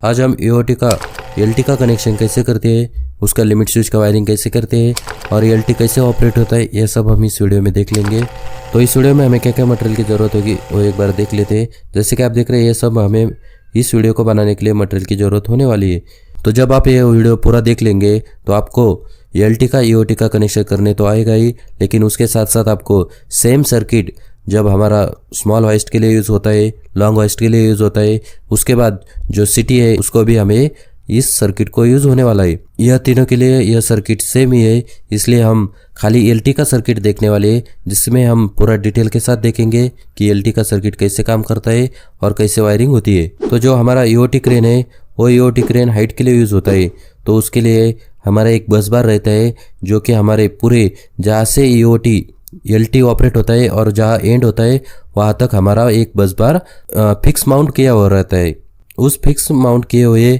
आज हम ईओटी का एलटी का कनेक्शन कैसे करते हैं, उसका लिमिट स्विच का वायरिंग कैसे करते हैं और एलटी कैसे ऑपरेट होता है, ये सब हम इस वीडियो में देख लेंगे। तो इस वीडियो में हमें क्या क्या मटेरियल की ज़रूरत होगी वो एक बार देख लेते हैं। जैसे कि आप देख रहे हैं, ये सब हमें इस वीडियो को बनाने के लिए मटेरियल की ज़रूरत होने वाली है। तो जब आप ये वीडियो पूरा देख लेंगे तो आपको एलटी का ईओटी का कनेक्शन करने तो आएगा ही, लेकिन उसके साथ साथ आपको सेम सर्किट जब हमारा स्मॉल होइस्ट के लिए यूज़ होता है, लॉन्ग होइस्ट के लिए यूज़ होता है, उसके बाद जो सिटी है उसको भी हमें इस सर्किट को यूज़ होने वाला है। यह तीनों के लिए यह सर्किट सेम ही है, इसलिए हम खाली एलटी का सर्किट देखने वाले हैं, जिसमें हम पूरा डिटेल के साथ देखेंगे कि एलटी का सर्किट कैसे काम करता है और कैसे वायरिंग होती है। तो जो हमारा ईओटी क्रेन है वो ईओटी क्रेन हाइट के लिए यूज़ होता है, तो उसके लिए हमारा एक बस बार रहता है जो कि हमारे पूरे जहाँ से ईओटी एलटी ऑपरेट होता है और जहाँ एंड होता है वहाँ तक हमारा एक बस बार फिक्स माउंट किया हुआ रहता है। उस फिक्स माउंट किए हुए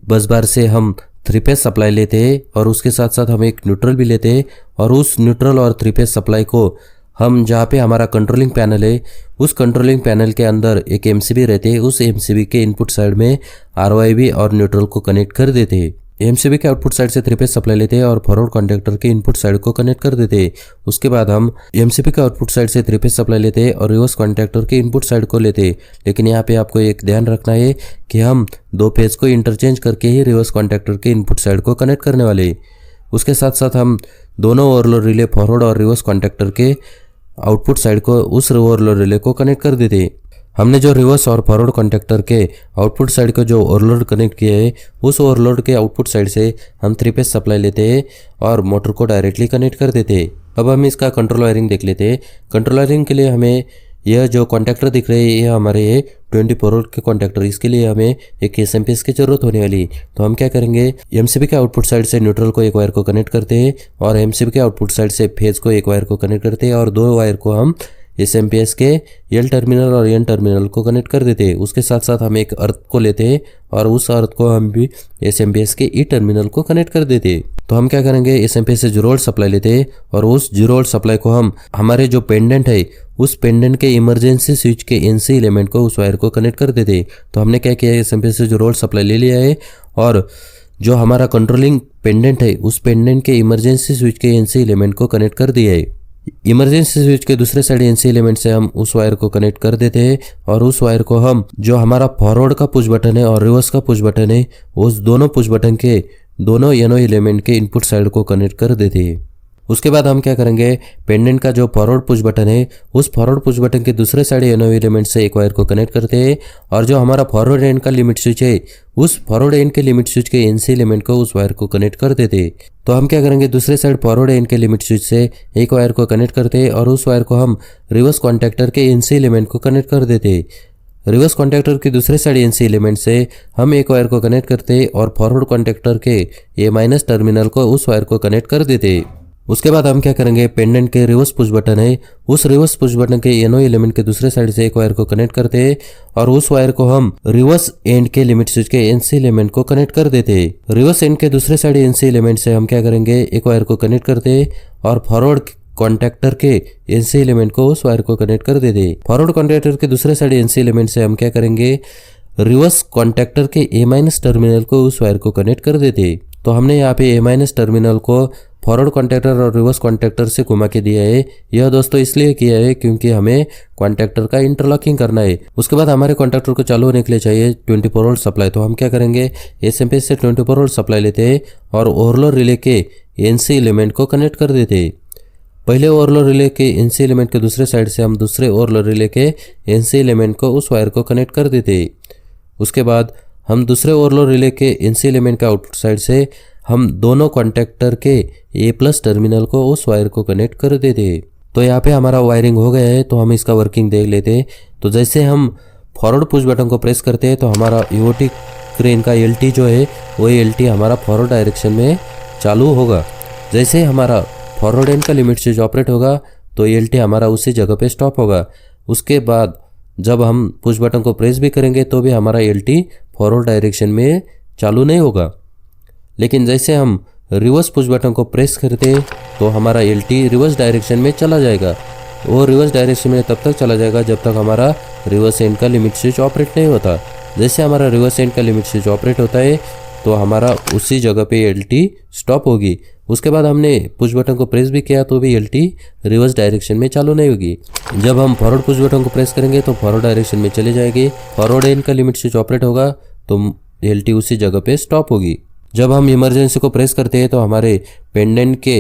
बस बार से हम 3 फेज सप्लाई लेते हैं और उसके साथ साथ हम एक न्यूट्रल भी लेते हैं, और उस न्यूट्रल और 3 फेज सप्लाई को हम जहाँ पे हमारा कंट्रोलिंग पैनल है उस कंट्रोलिंग पैनल के अंदर एक एमसीबी रहते हैं, उस एमसीबी के इनपुट साइड में आरओआईबी और न्यूट्रल को कनेक्ट कर देते हैं। एमसीबी के आउटपुट साइड से 3 फेज सप्लाई लेते हैं और फॉरवर्ड कॉन्टैक्टर के इनपुट साइड को कनेक्ट कर देते हैं। उसके बाद हम एमसीबी के आउटपुट साइड से 3 फेज सप्लाई लेते हैं और रिवर्स कॉन्टैक्टर के इनपुट साइड को लेते हैं। लेकिन यहाँ पे आपको एक ध्यान रखना है कि हम 2 फेज को इंटरचेंज करके ही रिवर्स कॉन्टैक्टर के इनपुट साइड को कनेक्ट करने वाले हैं। उसके साथ साथ हम दोनों ओवरलोड रिले फॉरवर्ड और रिवर्स कॉन्टैक्टर के आउटपुट साइड को उस ओवरलोड रिले को कनेक्ट कर देते हैं। हमने जो रिवर्स और फॉरवर्ड कॉन्टैक्टर के आउटपुट साइड को जो ओवरलोड कनेक्ट किया है उस ओवरलोड के आउटपुट साइड से हम 3 फेज सप्लाई लेते हैं और मोटर को डायरेक्टली कनेक्ट कर देते हैं। अब हम इसका कंट्रोल वायरिंग देख लेते हैं। कंट्रोल वायरिंग के लिए हमें यह जो कॉन्टैक्टर दिख रहे हैं ये हमारे 24 वोल्ट के कॉन्टैक्टर, इसके लिए हमें एक एसएमपीएस की जरूरत होने वाली है। तो हम क्या करेंगे, एमसीबी के आउटपुट साइड से न्यूट्रल को एक वायर को कनेक्ट करते हैं और एमसीबी के आउटपुट साइड से फेज को एक वायर को कनेक्ट करते हैं और 2 वायर को हम एसएमपीएस के एल टर्मिनल और एन टर्मिनल को कनेक्ट कर देते हैं। उसके साथ साथ हम एक अर्थ को लेते हैं और उस अर्थ को हम भी एसएमपीएस के ई टर्मिनल को कनेक्ट कर देते हैं। तो हम क्या करेंगे, एसएमपीएस से 0 वोल्ट सप्लाई लेते हैं और उस 0 वोल्ट सप्लाई को हम हमारे जो पेंडेंट है उस पेंडेंट के इमरजेंसी स्विच के एनसी एलिमेंट को उस वायर को कनेक्ट कर देते हैं। तो हमने क्या किया, एसएमपीएस से 0 वोल्ट सप्लाई ले लिया है और जो हमारा कंट्रोलिंग पेंडेंट है उस पेंडेंट के इमरजेंसी स्विच के एनसी एलिमेंट को कनेक्ट कर दिया है। इमरजेंसी स्विच के दूसरे साइड एनसी एलिमेंट से हम उस वायर को कनेक्ट कर देते हैं और उस वायर को हम जो हमारा फॉरवर्ड का पुश बटन है और रिवर्स का पुश बटन है उस दोनों पुश बटन के दोनों एनओ एलिमेंट के इनपुट साइड को कनेक्ट कर देते हैं। उसके बाद हम क्या करेंगे, पेंडेंट का जो फॉरवर्ड पुश बटन है उस फॉरवर्ड पुश बटन के दूसरे साइड एनओ एलिमेंट से एक वायर को कनेक्ट करते हैं और जो हमारा फॉरवर्ड एंड का लिमिट स्विच है उस फॉरवर्ड एंड के लिमिट स्विच के एनसी एलिमेंट को उस वायर को कनेक्ट कर देते हैं। तो हम क्या करेंगे, दूसरे साइड फॉरवर्ड एंड के लिमिट स्विच से एक वायर को कनेक्ट करते हैं और उस वायर को हम रिवर्स कॉन्टैक्टर के एनसी एलिमेंट को कनेक्ट कर देते हैं। रिवर्स कॉन्टैक्टर के दूसरे साइड एनसी एलिमेंट से हम एक वायर को कनेक्ट करते हैं और फॉरवर्ड कॉन्टैक्टर के ए- टर्मिनल को उस वायर को कनेक्ट कर देते हैं। उसके बाद हम क्या करेंगे, पेंडेंट के रिवर्स पुश बटन है उस रिवर्स पुश बटन के एनओ एलिमेंट के दूसरे साइड से एक वायर को कनेक्ट करते हैं और उस वायर को हम रिवर्स एंड के लिमिट स्विच के एनसी एलिमेंट को कनेक्ट कर देते हैं। रिवर्स एंड के दूसरे साइड एनसी एलिमेंट से हम क्या करेंगे, एक वायर को कनेक्ट करते हैं और फॉरवर्ड कॉन्टैक्टर के एनसी एलिमेंट को उस वायर को कनेक्ट कर देते हैं। फॉरवर्ड कॉन्टैक्टर के दूसरे साइड एनसी एलिमेंट से हम क्या करेंगे, रिवर्स कॉन्टैक्टर के ए- टर्मिनल को उस वायर को कनेक्ट कर देते हैं। तो हमने यहाँ पे ए- टर्मिनल को फॉरवर्ड कॉन्टैक्टर और रिवर्स कॉन्टैक्टर से घुमा के दिया है। यह दोस्तों इसलिए किया है क्योंकि हमें कॉन्टैक्टर का इंटरलॉकिंग करना है। उसके बाद हमारे कॉन्टैक्टर को चालू होने के लिए चाहिए 24 वोल्ट सप्लाई। तो हम क्या करेंगे, एसएमपीएस से 24 वोल्ट सप्लाई लेते हैं और ओवरलोड रिले के एनसी एलिमेंट को कनेक्ट कर देते हैं। पहले ओवरलोड रिले के एनसी एलिमेंट के दूसरे साइड से हम दूसरे ओवरलोड रिले के एनसी एलिमेंट को उस वायर को कनेक्ट कर देते हैं। उसके बाद हम दूसरे ओवरलोड रिले के एनसी एलिमेंट के आउटपुट साइड से हम दोनों कॉन्टैक्टर के ए+ टर्मिनल को उस वायर को कनेक्ट कर देते हैं। तो यहाँ पे हमारा वायरिंग हो गया है, तो हम इसका वर्किंग देख लेते हैं। तो जैसे हम फॉरवर्ड पुश बटन को प्रेस करते हैं तो हमारा ईओटी क्रेन का एलटी जो है वही एलटी हमारा फॉरवर्ड डायरेक्शन में चालू होगा। जैसे हमारा फॉरवर्ड एंड का लिमिट स्विच ऑपरेट होगा तो एलटी हमारा उसी जगह पे स्टॉप होगा। उसके बाद जब हम पुश बटन को प्रेस भी करेंगे तो भी हमारा एलटी फॉरवर्ड डायरेक्शन में चालू नहीं होगा। लेकिन जैसे हम रिवर्स पुश बटन को प्रेस करते हैं तो हमारा एलटी रिवर्स डायरेक्शन में चला जाएगा। वो रिवर्स डायरेक्शन में तब तक चला जाएगा जब तक हमारा रिवर्स एंड का लिमिट स्विच ऑपरेट नहीं होता। जैसे हमारा रिवर्स एंड का लिमिट स्विच ऑपरेट होता है तो हमारा उसी जगह पे LT स्टॉप होगी। उसके बाद हमने पुश बटन को प्रेस भी किया तो भी LT रिवर्स डायरेक्शन में चालू नहीं होगी। जब हम फॉरवर्ड पुश बटन को प्रेस करेंगे तो फॉरवर्ड डायरेक्शन में चली जाएगी। फॉरवर्ड एंड का लिमिट स्विच ऑपरेट होगा तो LT उसी जगह पे स्टॉप होगी। जब हम इमरजेंसी को प्रेस करते हैं तो हमारे पेंडेंट के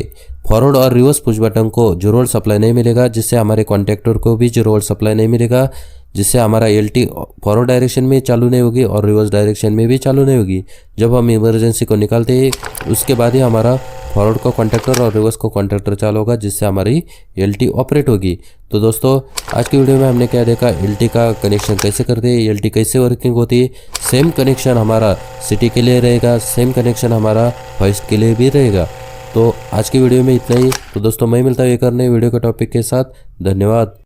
फॉरवर्ड और रिवर्स पुश बटन को जीरो वोल्ट सप्लाई नहीं मिलेगा, जिससे हमारे कॉन्टैक्टर को भी जीरो वोल्ट सप्लाई नहीं मिलेगा, जिससे हमारा LT फॉरवर्ड डायरेक्शन में चालू नहीं होगी और रिवर्स डायरेक्शन में भी चालू नहीं होगी। जब हम इमरजेंसी को निकालते हैं उसके बाद ही हमारा फॉरवर्ड का कॉन्टैक्टर और रिवर्स का कॉन्टैक्टर चालू होगा, जिससे हमारी LT ऑपरेट होगी। तो दोस्तों आज की वीडियो में हमने क्या देखा, LT का कनेक्शन कैसे करते हैं, LT कैसे वर्किंग होती है। सेम कनेक्शन हमारा सिटी के लिए रहेगा, सेम कनेक्शन हमारा फॉरेस्ट के लिए भी रहेगा। तो आज की वीडियो में इतना ही। तो दोस्तों मैं मिलता हूँ एक और नए वीडियो के टॉपिक के साथ। धन्यवाद।